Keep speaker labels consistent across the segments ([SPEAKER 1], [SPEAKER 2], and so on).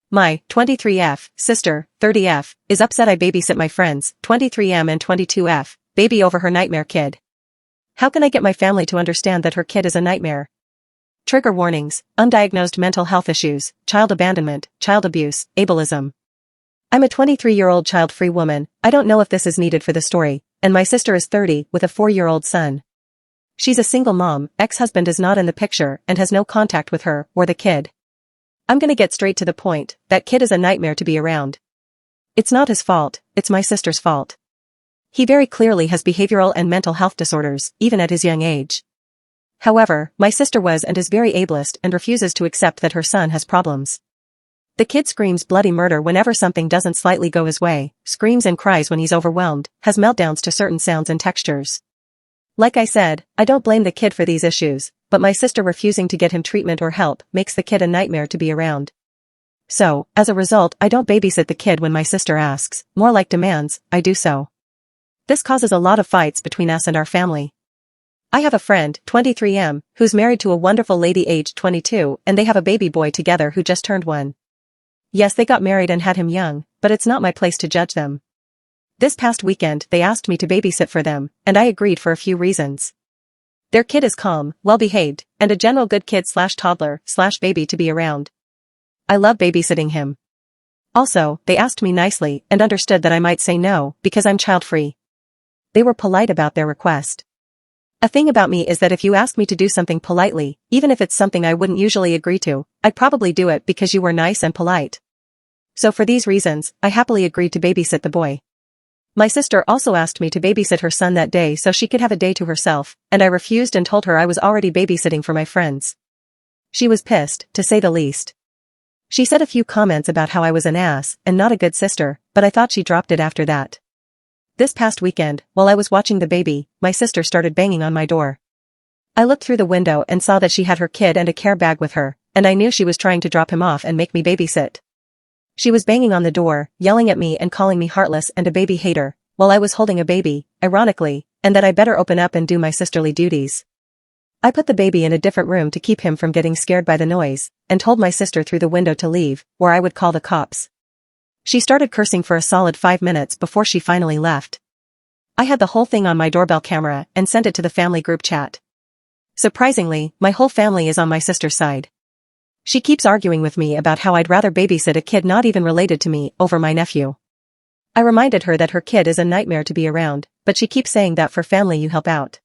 [SPEAKER 1] My 23F sister, 30F, is upset I babysit my friends, 23M and 22F, baby over her nightmare kid. How can I get my family to understand that her kid is a nightmare? Trigger warnings: undiagnosed mental health issues, child abandonment, child abuse, ableism. I'm a 23-year-old child-free woman. I don't know if this is needed for the story, and my sister is 30 with a 4-year-old son. She's a single mom, ex-husband is not in the picture and has no contact with her or the kid. I'm gonna get straight to the point. That kid is a nightmare to be around. It's not his fault, it's my sister's fault. He very clearly has behavioral and mental health disorders, even at his young age. However, my sister was and is very ableist and refuses to accept that her son has problems. The kid screams bloody murder whenever something doesn't slightly go his way, screams and cries when he's overwhelmed, has meltdowns to certain sounds and textures. Like I said, I don't blame the kid for these issues, but my sister refusing to get him treatment or help makes the kid a nightmare to be around. So, as a result, I don't babysit the kid when my sister asks, more like demands, I do so. This causes a lot of fights between us and our family. I have a friend, 23M, who's married to a wonderful lady aged 22, and they have a baby boy together who just turned 1. Yes, they got married and had him young, but it's not my place to judge them. This past weekend they asked me to babysit for them, and I agreed for a few reasons. Their kid is calm, well-behaved, and a general good kid/toddler/baby to be around. I love babysitting him. Also, they asked me nicely and understood that I might say no because I'm child-free. They were polite about their request. A thing about me is that if you ask me to do something politely, even if it's something I wouldn't usually agree to, I'd probably do it because you were nice and polite. So for these reasons, I happily agreed to babysit the boy. My sister also asked me to babysit her son that day so she could have a day to herself, and I refused and told her I was already babysitting for my friends. She was pissed, to say the least. She said a few comments about how I was an ass and not a good sister, but I thought she dropped it after that. This past weekend, while I was watching the baby, my sister started banging on my door. I looked through the window and saw that she had her kid and a care bag with her, and I knew she was trying to drop him off and make me babysit. She was banging on the door, yelling at me and calling me heartless and a baby hater, while I was holding a baby, ironically, and that I better open up and do my sisterly duties. I put the baby in a different room to keep him from getting scared by the noise, and told my sister through the window to leave, or I would call the cops. She started cursing for a solid 5 minutes before she finally left. I had the whole thing on my doorbell camera and sent it to the family group chat. Surprisingly, my whole family is on my sister's side. She keeps arguing with me about how I'd rather babysit a kid not even related to me over my nephew. I reminded her that her kid is a nightmare to be around, but she keeps saying that for family you help out.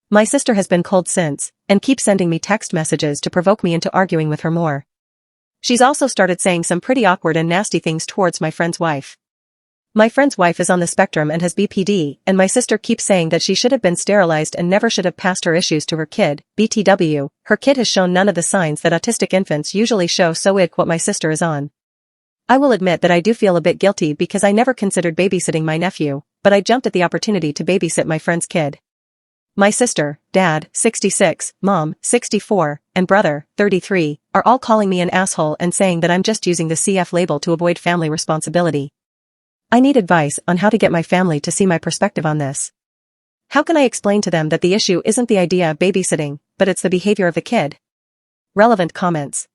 [SPEAKER 1] My sister has been cold since, and keeps sending me text messages to provoke me into arguing with her more. She's also started saying some pretty awkward and nasty things towards my friend's wife. My friend's wife is on the spectrum and has BPD, and my sister keeps saying that she should have been sterilized and never should have passed her issues to her kid, BTW. Her kid has shown none of the signs that autistic infants usually show, so what my sister is on. I will admit that I do feel a bit guilty because I never considered babysitting my nephew, but I jumped at the opportunity to babysit my friend's kid. My sister, dad, 66, mom, 64, and brother, 33, are all calling me an asshole and saying that I'm just using the CF label to avoid family responsibility. I need advice on how to get my family to see my perspective on this. How can I explain to them that the issue isn't the idea of babysitting, but it's the behavior of the kid? Relevant comments.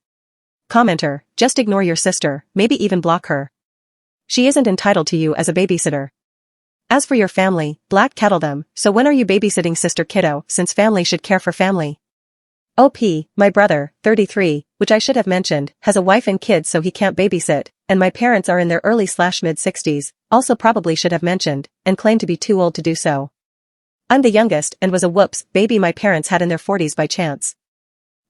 [SPEAKER 1] Commenter: just ignore your sister, maybe even block her. She isn't entitled to you as a babysitter. As for your family, black cattle them, so when are you babysitting sister kiddo, since family should care for family? OP, my brother, 33, which I should have mentioned, has a wife and kids so he can't babysit, and my parents are in their early/mid 60s, also probably should have mentioned, and claim to be too old to do so. I'm the youngest and was a whoops baby my parents had in their 40s by chance.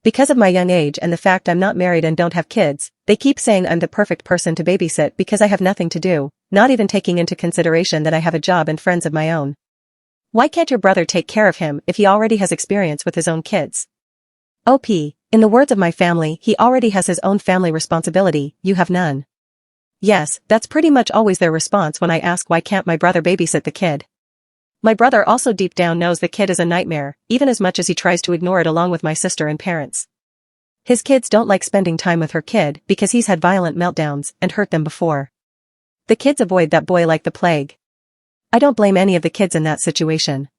[SPEAKER 1] Because of my young age and the fact I'm not married and don't have kids, they keep saying I'm the perfect person to babysit because I have nothing to do, not even taking into consideration that I have a job and friends of my own. Why can't your brother take care of him if he already has experience with his own kids? OP, in the words of my family, he already has his own family responsibility, you have none. Yes, that's pretty much always their response when I ask why can't my brother babysit the kid. My brother also deep down knows the kid is a nightmare, even as much as he tries to ignore it along with my sister and parents. His kids don't like spending time with her kid because he's had violent meltdowns and hurt them before. The kids avoid that boy like the plague. I don't blame any of the kids in that situation.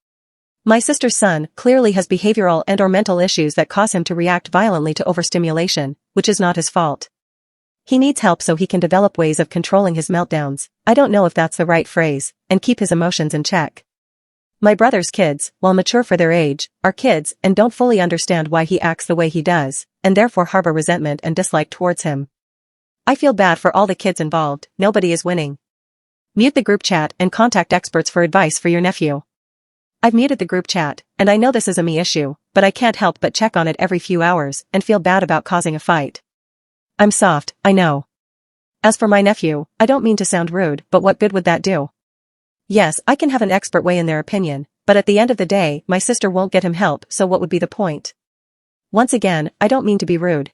[SPEAKER 1] My sister's son clearly has behavioral and/or mental issues that cause him to react violently to overstimulation, which is not his fault. He needs help so he can develop ways of controlling his meltdowns, I don't know if that's the right phrase, and keep his emotions in check. My brother's kids, while mature for their age, are kids and don't fully understand why he acts the way he does, and therefore harbor resentment and dislike towards him. I feel bad for all the kids involved, nobody is winning. Mute the group chat and contact experts for advice for your nephew. I've muted the group chat, and I know this is a me issue, but I can't help but check on it every few hours and feel bad about causing a fight. I'm soft, I know. As for my nephew, I don't mean to sound rude, but what good would that do? Yes, I can have an expert weigh in their opinion, but at the end of the day, my sister won't get him help, so what would be the point? Once again, I don't mean to be rude.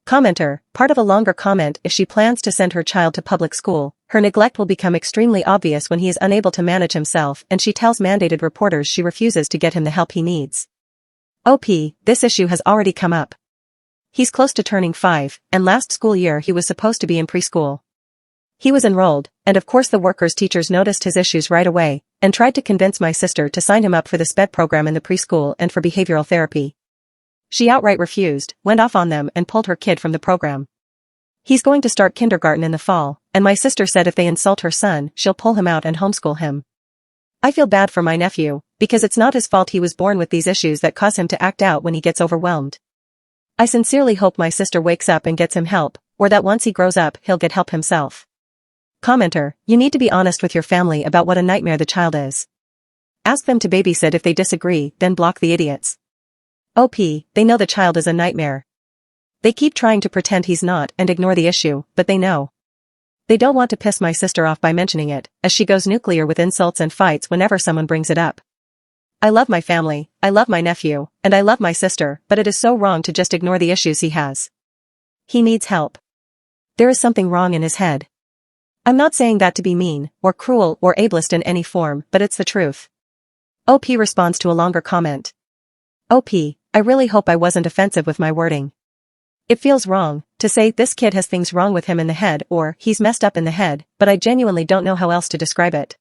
[SPEAKER 1] Commenter, part of a longer comment: if she plans to send her child to public school, her neglect will become extremely obvious when he is unable to manage himself, and she tells mandated reporters she refuses to get him the help he needs. OP, this issue has already come up. He's close to turning 5, and last school year he was supposed to be in preschool. He was enrolled, and of course the workers' teachers noticed his issues right away, and tried to convince my sister to sign him up for the SPED program in the preschool and for behavioral therapy. She outright refused, went off on them and pulled her kid from the program. He's going to start kindergarten in the fall, and my sister said if they insult her son, she'll pull him out and homeschool him. I feel bad for my nephew, because it's not his fault he was born with these issues that cause him to act out when he gets overwhelmed. I sincerely hope my sister wakes up and gets him help, or that once he grows up he'll get help himself. Commenter, you need to be honest with your family about what a nightmare the child is. Ask them to babysit if they disagree, then block the idiots. OP, they know the child is a nightmare. They keep trying to pretend he's not and ignore the issue, but they know. They don't want to piss my sister off by mentioning it, as she goes nuclear with insults and fights whenever someone brings it up. I love my family, I love my nephew, and I love my sister, but it is so wrong to just ignore the issues he has. He needs help. There is something wrong in his head. I'm not saying that to be mean, or cruel, or ableist in any form, but it's the truth. OP responds to a longer comment. OP, I really hope I wasn't offensive with my wording. It feels wrong to say this kid has things wrong with him in the head or he's messed up in the head, but I genuinely don't know how else to describe it.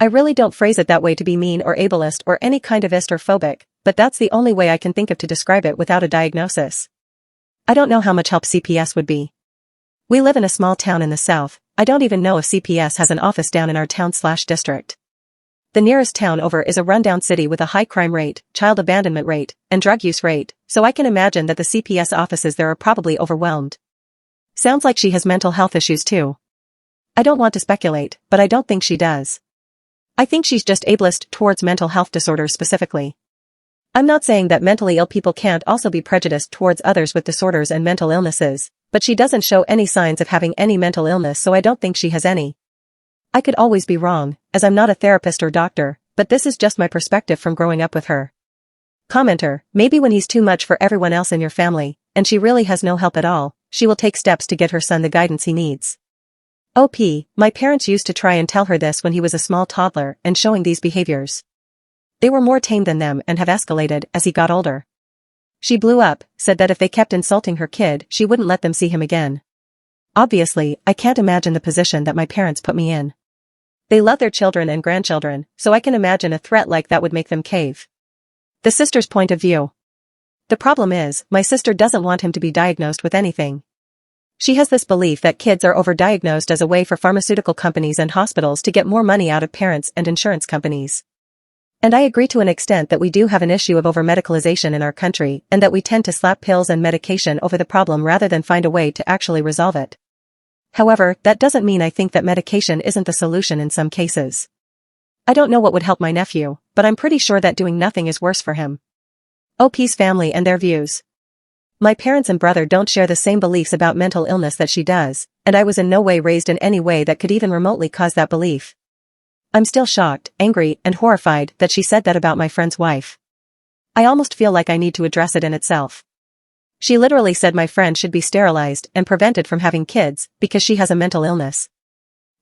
[SPEAKER 1] I really don't phrase it that way to be mean or ableist or any kind of ist or phobic, but that's the only way I can think of to describe it without a diagnosis. I don't know how much help CPS would be. We live in a small town in the south. I don't even know if CPS has an office down in our town/district. The nearest town over is a rundown city with a high crime rate, child abandonment rate, and drug use rate, so I can imagine that the CPS offices there are probably overwhelmed. Sounds like she has mental health issues too. I don't want to speculate, but I don't think she does. I think she's just ableist towards mental health disorders specifically. I'm not saying that mentally ill people can't also be prejudiced towards others with disorders and mental illnesses, but she doesn't show any signs of having any mental illness, so I don't think she has any. I could always be wrong, as I'm not a therapist or doctor, but this is just my perspective from growing up with her. Commenter, maybe when he's too much for everyone else in your family, and she really has no help at all, she will take steps to get her son the guidance he needs. OP, my parents used to try and tell her this when he was a small toddler and showing these behaviors. They were more tame than them and have escalated as he got older. She blew up, said that if they kept insulting her kid, she wouldn't let them see him again. Obviously, I can't imagine the position that my parents put me in. They love their children and grandchildren, so I can imagine a threat like that would make them cave. The sister's point of view. The problem is, my sister doesn't want him to be diagnosed with anything. She has this belief that kids are overdiagnosed as a way for pharmaceutical companies and hospitals to get more money out of parents and insurance companies. And I agree to an extent that we do have an issue of over-medicalization in our country and that we tend to slap pills and medication over the problem rather than find a way to actually resolve it. However, that doesn't mean I think that medication isn't the solution in some cases. I don't know what would help my nephew, but I'm pretty sure that doing nothing is worse for him. OP's family and their views. My parents and brother don't share the same beliefs about mental illness that she does, and I was in no way raised in any way that could even remotely cause that belief. I'm still shocked, angry, and horrified that she said that about my friend's wife. I almost feel like I need to address it in itself. She literally said my friend should be sterilized and prevented from having kids because she has a mental illness.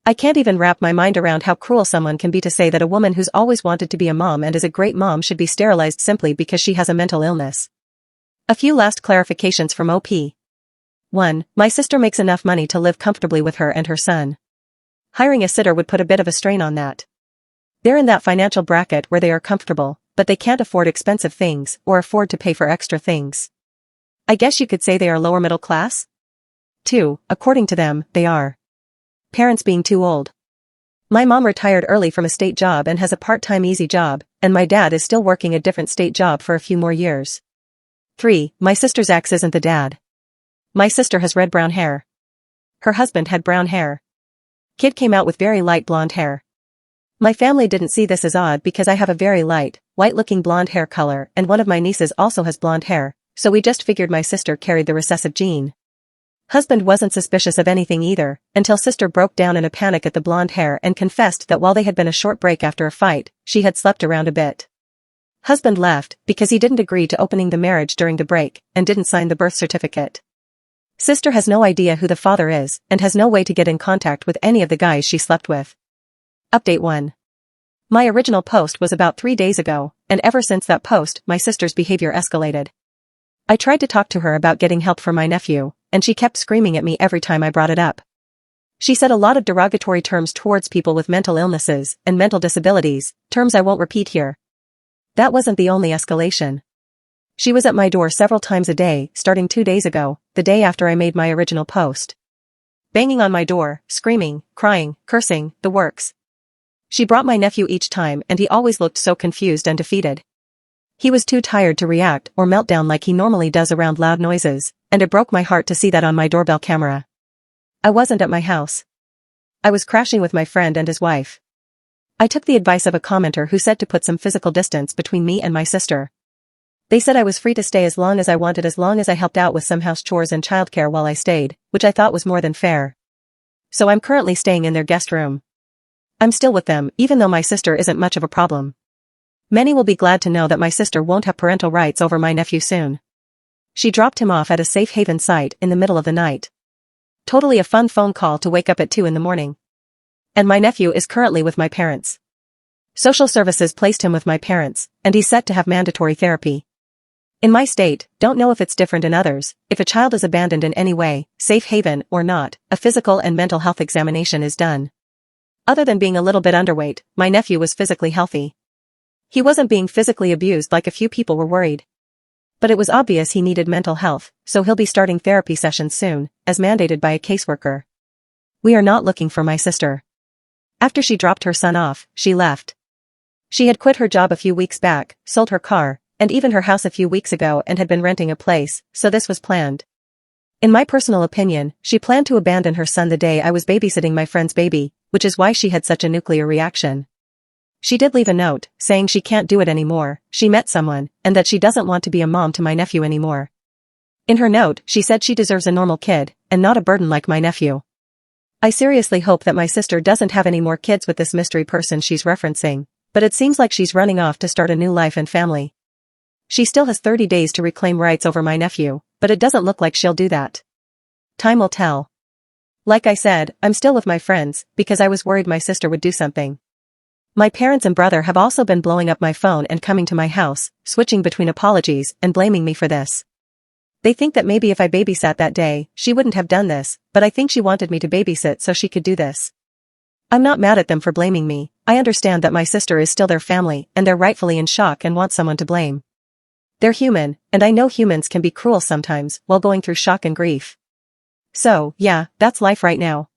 [SPEAKER 1] I can't even wrap my mind around how cruel someone can be to say that a woman who's always wanted to be a mom and is a great mom should be sterilized simply because she has a mental illness. A few last clarifications from OP. 1. My sister makes enough money to live comfortably with her and her son. Hiring a sitter would put a bit of a strain on that. They're in that financial bracket where they are comfortable, but they can't afford expensive things or afford to pay for extra things. I guess you could say they are lower middle class? 2. According to them, they are. Parents being too old. My mom retired early from a state job and has a part-time easy job, and my dad is still working a different state job for a few more years. 3. My sister's ex isn't the dad. My sister has red-brown hair. Her husband had brown hair. Kid came out with very light blonde hair. My family didn't see this as odd because I have a very light, white-looking blonde hair color and one of my nieces also has blonde hair, so we just figured my sister carried the recessive gene. Husband wasn't suspicious of anything either, until sister broke down in a panic at the blonde hair and confessed that while they had been a short break after a fight, she had slept around a bit. Husband left because he didn't agree to opening the marriage during the break and didn't sign the birth certificate. Sister has no idea who the father is and has no way to get in contact with any of the guys she slept with. Update 1. My original post was about 3 days ago, and ever since that post, my sister's behavior escalated. I tried to talk to her about getting help for my nephew, and she kept screaming at me every time I brought it up. She said a lot of derogatory terms towards people with mental illnesses and mental disabilities, terms I won't repeat here. That wasn't the only escalation. She was at my door several times a day, starting 2 days ago, the day after I made my original post. Banging on my door, screaming, crying, cursing, the works. She brought my nephew each time and he always looked so confused and defeated. He was too tired to react or melt down like he normally does around loud noises, and it broke my heart to see that on my doorbell camera. I wasn't at my house. I was crashing with my friend and his wife. I took the advice of a commenter who said to put some physical distance between me and my sister. They said I was free to stay as long as I wanted as long as I helped out with some house chores and childcare while I stayed, which I thought was more than fair. So I'm currently staying in their guest room. I'm still with them, even though my sister isn't much of a problem. Many will be glad to know that my sister won't have parental rights over my nephew soon. She dropped him off at a safe haven site in the middle of the night. Totally a fun phone call to wake up at 2 in the morning. And my nephew is currently with my parents. Social services placed him with my parents, and he's set to have mandatory therapy. In my state, don't know if it's different in others, if a child is abandoned in any way, safe haven or not, a physical and mental health examination is done. Other than being a little bit underweight, my nephew was physically healthy. He wasn't being physically abused like a few people were worried. But it was obvious he needed mental health, so he'll be starting therapy sessions soon, as mandated by a caseworker. We are not looking for my sister. After she dropped her son off, she left. She had quit her job a few weeks back, sold her car, and even her house a few weeks ago and had been renting a place, so this was planned. In my personal opinion, she planned to abandon her son the day I was babysitting my friend's baby, which is why she had such a nuclear reaction. She did leave a note, saying she can't do it anymore, she met someone, and that she doesn't want to be a mom to my nephew anymore. In her note, she said she deserves a normal kid, and not a burden like my nephew. I seriously hope that my sister doesn't have any more kids with this mystery person she's referencing, but it seems like she's running off to start a new life and family. She still has 30 days to reclaim rights over my nephew, but it doesn't look like she'll do that. Time will tell. Like I said, I'm still with my friends, because I was worried my sister would do something. My parents and brother have also been blowing up my phone and coming to my house, switching between apologies and blaming me for this. They think that maybe if I babysat that day, she wouldn't have done this, but I think she wanted me to babysit so she could do this. I'm not mad at them for blaming me. I understand that my sister is still their family and they're rightfully in shock and want someone to blame. They're human, and I know humans can be cruel sometimes while going through shock and grief. So, yeah, that's life right now.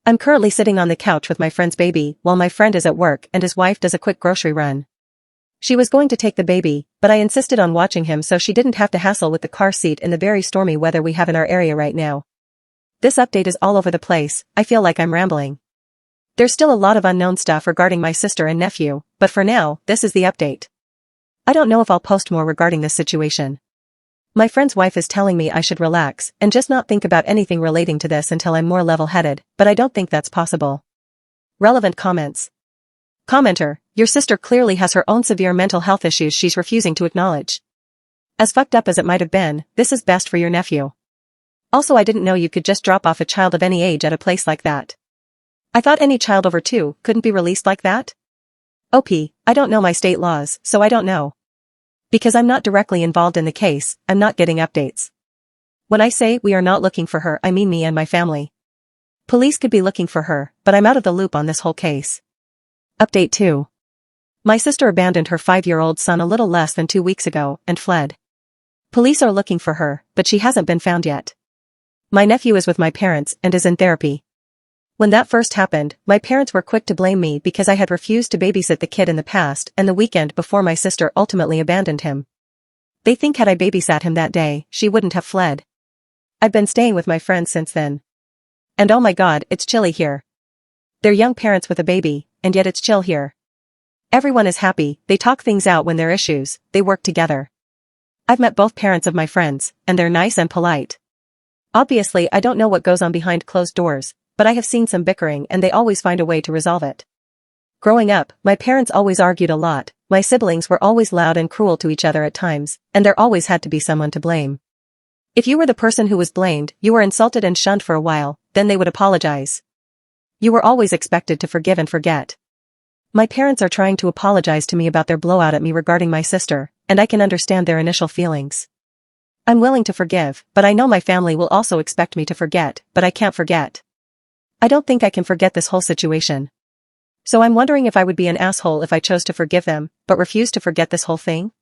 [SPEAKER 1] I'm currently sitting on the couch with my friend's baby while my friend is at work and his wife does a quick grocery run. She was going to take the baby, but I insisted on watching him so she didn't have to hassle with the car seat in the very stormy weather we have in our area right now. This update is all over the place, I feel like I'm rambling. There's still a lot of unknown stuff regarding my sister and nephew, but for now, this is the update. I don't know if I'll post more regarding this situation. My friend's wife is telling me I should relax and just not think about anything relating to this until I'm more level-headed, but I don't think that's possible. Relevant comments. Commenter, your sister clearly has her own severe mental health issues she's refusing to acknowledge. As fucked up as it might have been, this is best for your nephew. Also, I didn't know you could just drop off a child of any age at a place like that. I thought any child over 2 couldn't be released like that? OP, I don't know my state laws, so I don't know. Because I'm not directly involved in the case, I'm not getting updates. When I say we are not looking for her, I mean me and my family. Police could be looking for her, but I'm out of the loop on this whole case. Update 2. My sister abandoned her 5-year-old son a little less than 2 weeks ago and fled. Police are looking for her, but she hasn't been found yet. My nephew is with my parents and is in therapy. When that first happened, my parents were quick to blame me because I had refused to babysit the kid in the past and the weekend before my sister ultimately abandoned him. They think had I babysat him that day, she wouldn't have fled. I've been staying with my friends since then. And oh my god, it's chilly here. They're young parents with a baby, and yet it's chill here. Everyone is happy, they talk things out when there are issues, they work together. I've met both parents of my friends, and they're nice and polite. Obviously, I don't know what goes on behind closed doors, but I have seen some bickering and they always find a way to resolve it. Growing up, my parents always argued a lot, my siblings were always loud and cruel to each other at times, and there always had to be someone to blame. If you were the person who was blamed, you were insulted and shunned for a while, then they would apologize. You were always expected to forgive and forget. My parents are trying to apologize to me about their blowout at me regarding my sister, and I can understand their initial feelings. I'm willing to forgive, but I know my family will also expect me to forget, but I can't forget. I don't think I can forget this whole situation. So I'm wondering if I would be an asshole if I chose to forgive them, but refuse to forget this whole thing?